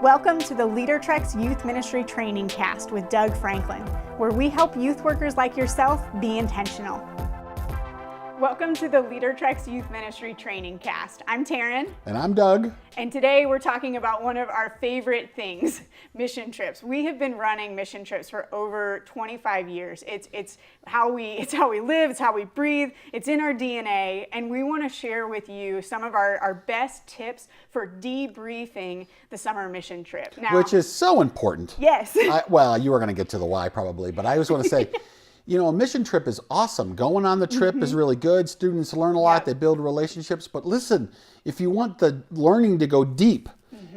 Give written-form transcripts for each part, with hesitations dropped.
Welcome to the LeaderTreks Youth Ministry Trainingcast with Doug Franklin, where we help youth workers like yourself be intentional. Welcome to the LeaderTreks Youth Ministry Trainingcast. I'm Taryn. And I'm Doug. And today we're talking about one of our favorite things, mission trips. We have been running mission trips for over 25 years. It's how we live, it's how we breathe, it's in our DNA, and we want to share with you some of our best tips for debriefing the summer mission trip. Now, which is so important. Yes. Well, you were going to get to the why probably, but I just want to say, you know, a mission trip is awesome. Going on the trip is really good. Students learn a lot. They build relationships. But listen, if you want the learning to go deep,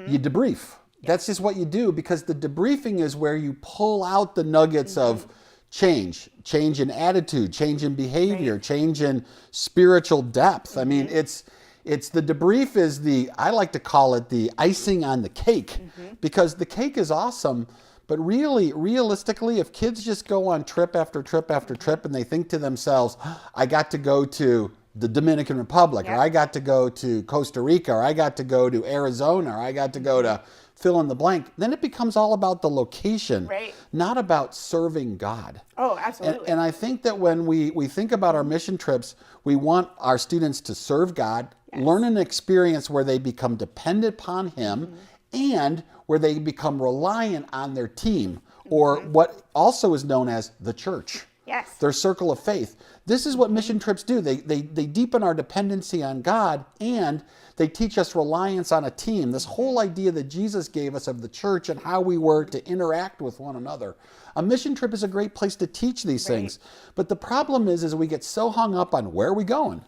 you debrief. That's just what you do, because the debriefing is where you pull out the nuggets of change in attitude, change in behavior, change in spiritual depth. I mean, it's the debrief is I like to call it the icing on the cake, because the cake is awesome. But really, realistically, if kids just go on trip after trip after trip and they think to themselves, I got to go to the Dominican Republic, or I got to go to Costa Rica, or I got to go to Arizona, or I got to go to fill in the blank, then it becomes all about the location, not about serving God. Oh, absolutely. And I think that when we think about our mission trips, we want our students to serve God, learn an experience where they become dependent upon Him, and where they become reliant on their team, or what also is known as the church. Yes. Their circle of faith. This is what mission trips do. They deepen our dependency on God, and they teach us reliance on a team. This whole idea that Jesus gave us of the church and how we were to interact with one another. A mission trip is a great place to teach these things. But the problem is we get so hung up on where are we going?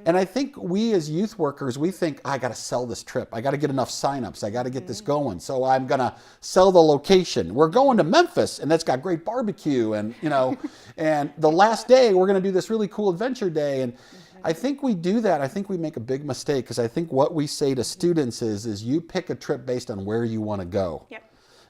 And I think we as youth workers, we think, I got to sell this trip. I got to get enough signups. I got to get this going. So I'm going to sell the location. We're going to Memphis, and that's got great barbecue. And, you know, and the last day, we're going to do this really cool adventure day. And I think we do that. I think we make a big mistake, because I think what we say to students is you pick a trip based on where you want to go.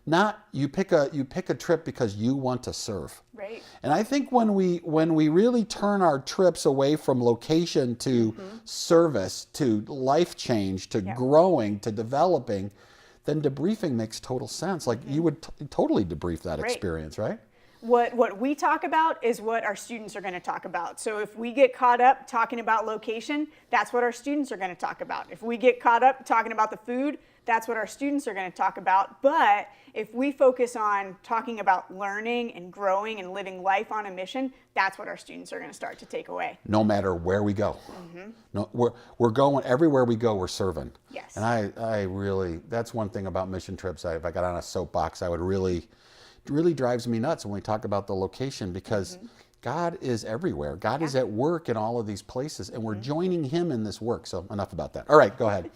Not you pick a trip because you want to serve. Right. And I think when we really turn our trips away from location to service, to life change, to growing, to developing, then debriefing makes total sense. Like you would totally debrief that experience, right? What we talk about is what our students are going to talk about. So if we get caught up talking about location, that's what our students are going to talk about. If we get caught up talking about the food, that's what our students are going to talk about. But if we focus on talking about learning and growing and living life on a mission, that's what our students are going to start to take away. No matter where we go. No, we're going, everywhere we go, we're serving. Yes. And I really, that's one thing about mission trips. If I got on a soapbox, it really drives me nuts when we talk about the location, because God is everywhere. God is at work in all of these places, and we're joining Him in this work. So enough about that. All right, go ahead.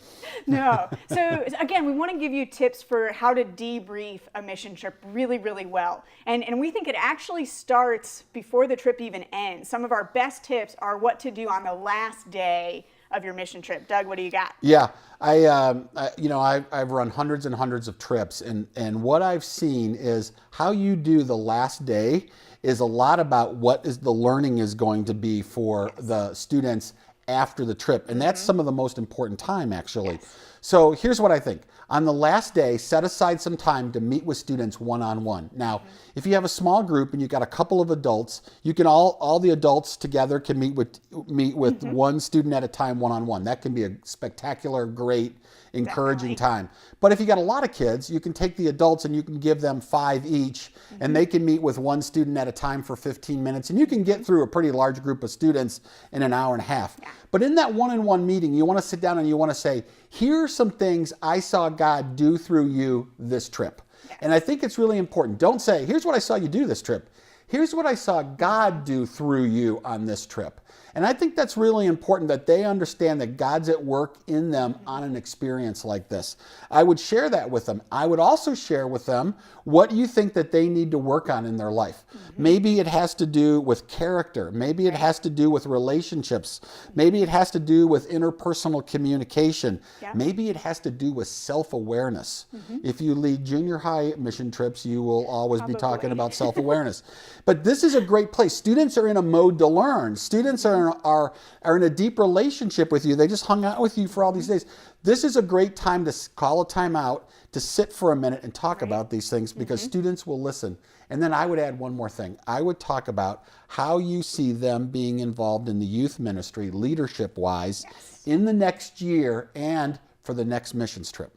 No. So again, we want to give you tips for how to debrief a mission trip really, really well. And we think it actually starts before the trip even ends. Some of our best tips are what to do on the last day of your mission trip. Doug, what do you got? Yeah, I've run hundreds and hundreds of trips, and what I've seen is how you do the last day is a lot about what is the learning is going to be for the students after the trip. And that's some of the most important time, actually. So here's what I think. On the last day, set aside some time to meet with students one-on-one. Now, if you have a small group and you've got a couple of adults, you can all the adults together can meet with one student at a time one-on-one. That can be a spectacular, great, encouraging time. But if you got a lot of kids, you can take the adults and you can give them 5 each, and they can meet with one student at a time for 15 minutes, and you can get through a pretty large group of students in an hour and a half. But in that one-on-one meeting, you want to sit down and you want to say, here are some things I saw God do through you this trip. And I think it's really important. Don't say, here's what I saw you do this trip. Here's what I saw God do through you on this trip. And I think that's really important, that they understand that God's at work in them on an experience like this. I would share that with them. I would also share with them what you think that they need to work on in their life. Maybe it has to do with character. Maybe it has to do with relationships. Maybe it has to do with interpersonal communication. Maybe it has to do with self-awareness. If you lead junior high mission trips, you will always be talking about self-awareness. But this is a great place. Students are in a mode to learn. Students are in a deep relationship with you. They just hung out with you for all these days. This is a great time to call a time out, to sit for a minute and talk about these things, because students will listen. And then I would add one more thing. I would talk about how you see them being involved in the youth ministry, leadership-wise, in the next year and for the next missions trip.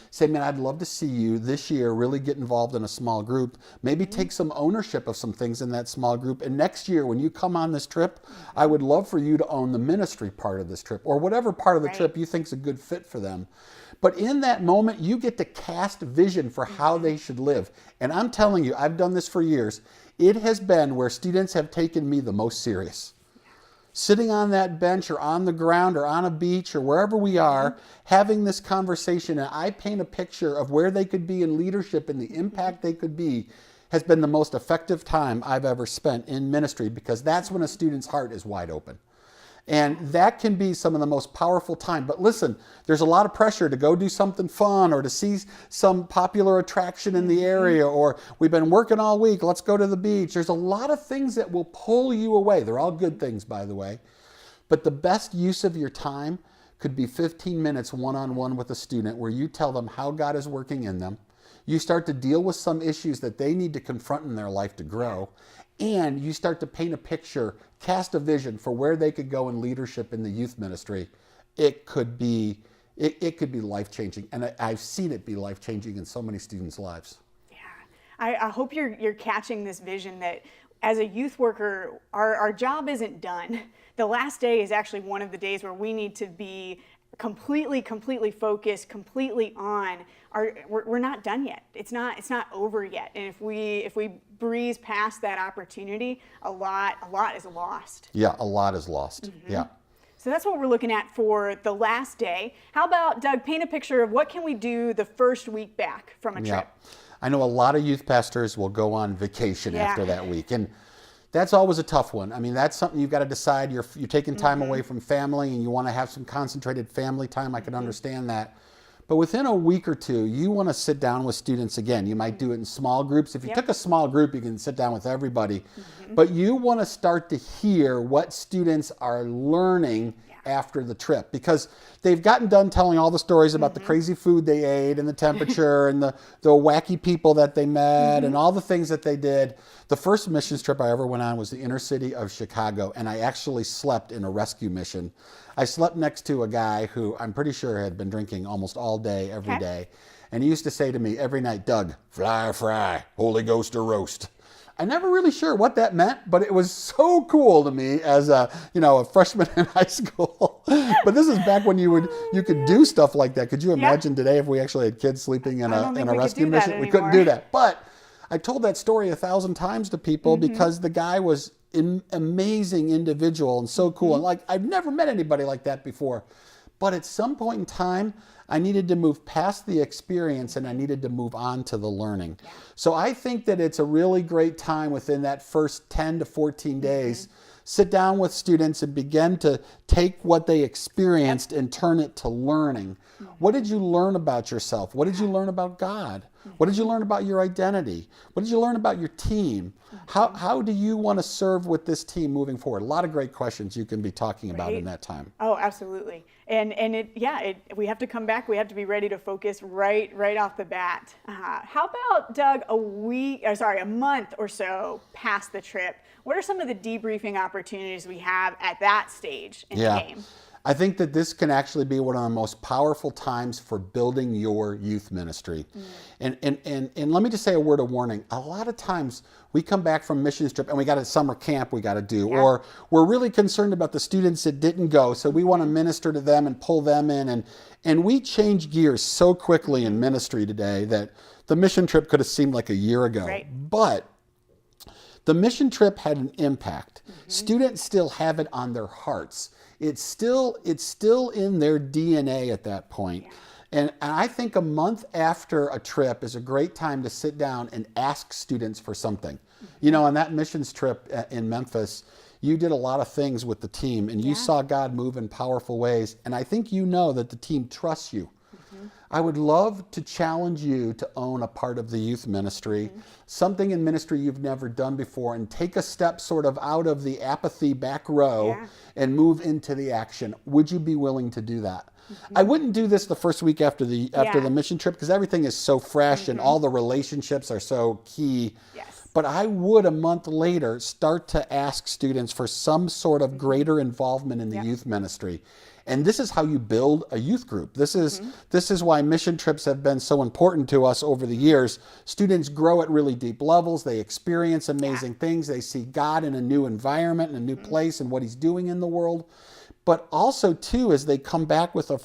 Say, man, I'd love to see you this year really get involved in a small group, maybe take some ownership of some things in that small group. And next year, when you come on this trip, I would love for you to own the ministry part of this trip, or whatever part of the trip you think is a good fit for them. But in that moment, you get to cast vision for how they should live. And I'm telling you, I've done this for years. It has been where students have taken me the most serious. Sitting on that bench or on the ground or on a beach or wherever we are, having this conversation, and I paint a picture of where they could be in leadership and the impact they could be, has been the most effective time I've ever spent in ministry, because that's when a student's heart is wide open. And that can be some of the most powerful time. But listen, there's a lot of pressure to go do something fun or to see some popular attraction in the area, or we've been working all week, let's go to the beach. There's a lot of things that will pull you away. They're all good things, by the way. But the best use of your time could be 15 minutes one-on-one with a student where you tell them how God is working in them. You start to deal with some issues that they need to confront in their life to grow. And you start to paint a picture, cast a vision for where they could go in leadership in the youth ministry. It could be life-changing. And I've seen it be life-changing in so many students' lives. Yeah, I hope you're catching this vision that as a youth worker, our job isn't done. The last day is actually one of the days where we need to be completely focused, completely on. We're not done yet. It's not over yet. And if we breeze past that opportunity, a lot is lost. Yeah, a lot is lost. Yeah. So that's what we're looking at for the last day. How about, Doug, paint a picture of what can we do the first week back from a trip? I know a lot of youth pastors will go on vacation after that week, and that's always a tough one. I mean, that's something you've got to decide. You're taking time away from family and you want to have some concentrated family time. I can understand that. But within a week or two, you want to sit down with students again. You might do it in small groups. If you took a small group, you can sit down with everybody. But you want to start to hear what students are learning after the trip, because they've gotten done telling all the stories about the crazy food they ate and the temperature and the wacky people that they met and all the things that they did. The first missions trip I ever went on was the inner city of Chicago, and I actually slept in a rescue mission. I slept next to a guy who I'm pretty sure had been drinking almost all day, every day. And he used to say to me every night, "Doug, fly or fry, Holy Ghost or roast." I'm never really sure what that meant, but it was so cool to me as a freshman in high school. But this is back when you could do stuff like that. Could you imagine today if we actually had kids sleeping in a rescue mission? We couldn't do that. But I told that story 1,000 times to people because the guy was an amazing individual and so cool. And I've never met anybody like that before. But at some point in time, I needed to move past the experience and I needed to move on to the learning. So I think that it's a really great time within that first 10 to 14 days, sit down with students and begin to take what they experienced and turn it to learning. What did you learn about yourself? What did you learn about God? What did you learn about your identity? What did you learn about your team? How do you want to serve with this team moving forward? A lot of great questions you can be talking about in that time. Oh, absolutely. And we have to come back. We have to be ready to focus right off the bat. How about, Doug, a month or so past the trip? What are some of the debriefing opportunities we have at that stage in the game? I think that this can actually be one of the most powerful times for building your youth ministry. And let me just say a word of warning. A lot of times we come back from missions trip and we got a summer camp we got to do, or we're really concerned about the students that didn't go, so we want to minister to them and pull them in. And we change gears so quickly in ministry today that the mission trip could have seemed like a year ago. But the mission trip had an impact. Students still have it on their hearts. It's still in their DNA at that point. And I think a month after a trip is a great time to sit down and ask students for something. On that missions trip in Memphis, you did a lot of things with the team and you saw God move in powerful ways. And I think that the team trusts you. I would love to challenge you to own a part of the youth ministry, something in ministry you've never done before, and take a step sort of out of the apathy back row and move into the action. Would you be willing to do that? I wouldn't do this the first week after the mission trip, because everything is so fresh and all the relationships are so key. Yes. But I would, a month later, start to ask students for some sort of greater involvement in the youth ministry. And this is how you build a youth group. This is why mission trips have been so important to us over the years. Students grow at really deep levels. They experience amazing things. They see God in a new environment, in a new place, and what he's doing in the world. But also, too, as they come back with a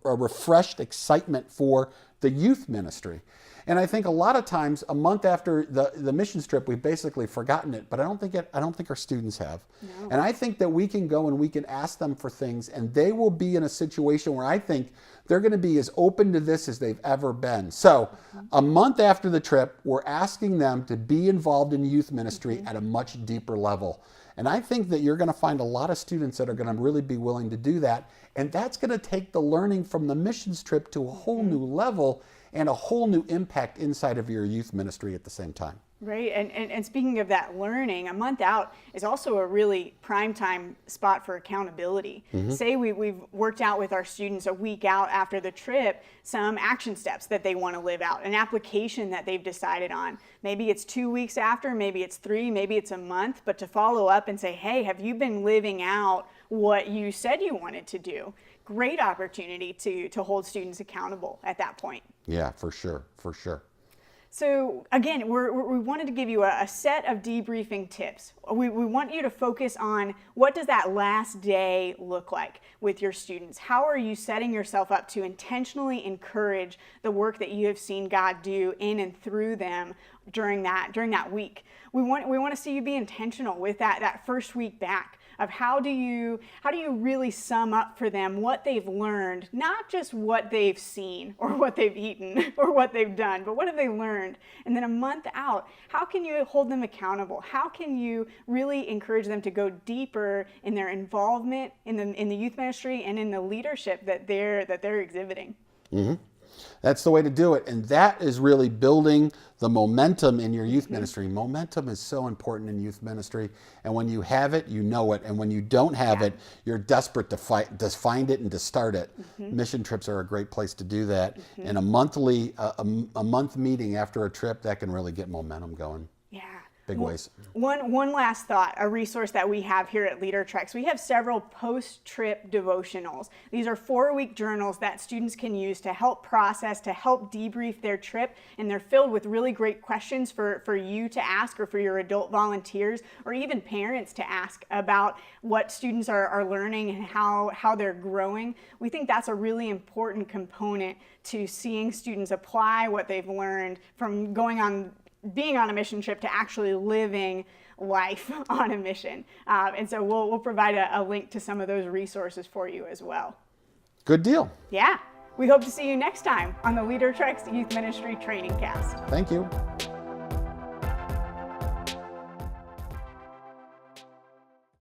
refreshed excitement for the youth ministry. And I think a lot of times, a month after the mission trip, we've basically forgotten it. But I don't think our students have. No. And I think that we can go and we can ask them for things, and they will be in a situation where I think they're going to be as open to this as they've ever been. So a month after the trip, we're asking them to be involved in youth ministry at a much deeper level. And I think that you're going to find a lot of students that are going to really be willing to do that. And that's going to take the learning from the missions trip to a whole new level and a whole new impact inside of your youth ministry at the same time. Right, and speaking of that learning, a month out is also a really prime time spot for accountability. Say we've worked out with our students a week out after the trip some action steps that they want to live out, an application that they've decided on. Maybe it's 2 weeks after, maybe it's 3, maybe it's a month, but to follow up and say, hey, have you been living out what you said you wanted to do? Great opportunity to hold students accountable at that point. Yeah, for sure, for sure. So again, we wanted to give you a set of debriefing tips. We want you to focus on what does that last day look like with your students? How are you setting yourself up to intentionally encourage the work that you have seen God do in and through them during that week? We want to see you be intentional with that first week back. Of how do you really sum up for them what they've learned, not just what they've seen or what they've eaten or what they've done, but what have they learned? And then a month out, how can you hold them accountable? How can you really encourage them to go deeper in their involvement in the youth ministry and in the leadership that they're exhibiting? That's the way to do it. And that is really building the momentum in your youth ministry. Momentum is so important in youth ministry. And when you have it, you know it. And when you don't have it, you're desperate to find it and to start it. Mission trips are a great place to do that. And a month meeting after a trip, that can really get momentum going. Yeah. Big ways. One last thought, a resource that we have here at LeaderTreks. We have several post-trip devotionals. These are 4-week journals that students can use to help process, to help debrief their trip, and they're filled with really great questions for you to ask or for your adult volunteers or even parents to ask about what students are learning and how they're growing. We think that's a really important component to seeing students apply what they've learned from being on a mission trip to actually living life on a mission. And so we'll provide a link to some of those resources for you as well. Good deal. Yeah. We hope to see you next time on the LeaderTreks Youth Ministry Trainingcast. Thank you.